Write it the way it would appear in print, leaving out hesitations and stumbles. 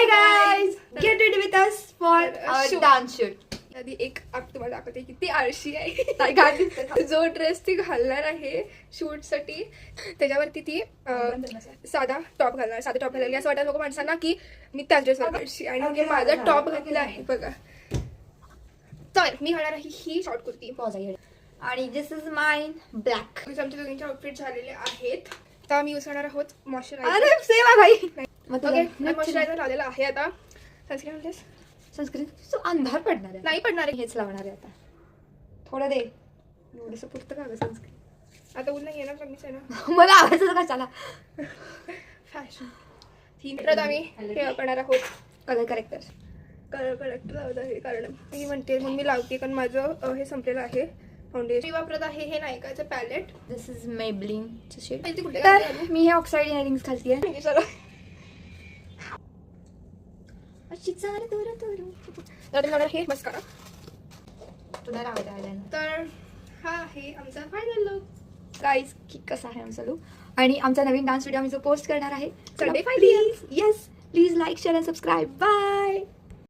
Hi guys, get ready with us for dance shoot. आधी एक आप तुम्हाला दाखवते किती आळशी आहे. जो ड्रेस ती घालणार आहे शूट साठी त्याच्यावरती ती साधा टॉप घालणार. असं वाटत नको माणसांना की मी त्याच ड्रेसवर आळशी आणि मी माझा टॉप घातलेला आहे बघा. तर मी घालणार आहे ही शॉर्ट कुर्ती आणि दिस इज माइन ब्लॅक. आमच्या दोघींचे आउटफिट झालेले आहेत. आता मी यूज करणार आहोत मॉइश्चरायझर. अरे सेम आहे भाई. ओके, मॉइश्चरायझर लावलेला आहे. आता सनस्क्रीन म्हणतेस? सनस्क्रीन अंधार पडणार आहे. नाही पडणार आहे. हेच लावणार आहे आता. थोडं दे. एवढंसं पुरतं का गं सनस्क्रीन? आता ऊन नाही येणार कमीच आहे ना. मला आवाजच कशाला. Fashion theme. तर आम्ही हे करणार आहोत कलर करेक्टर. कलर करेक्टर लावत आहे कारण मी म्हणते म्हणून मी लावते कारण माझं हे संपलेलं आहे फाउंडेशन. मी वापरत आहे हे नायकाचं पॅलेट. दिस इज मेबलिनचं शेड. ते कुठे तर मी हे ऑक्साईड इयरिंग्स घालते आहे. तर हे मस्कारा. तुला लावायचं आहे. तर हा आहे आमचा फायनल लुक. गाईज की कसा आहे आमचा लुक. आणि आमचा नवीन डान्स व्हिडिओ आम्ही जो पोस्ट करणार आहे Sunday please like share and subscribe. Bye.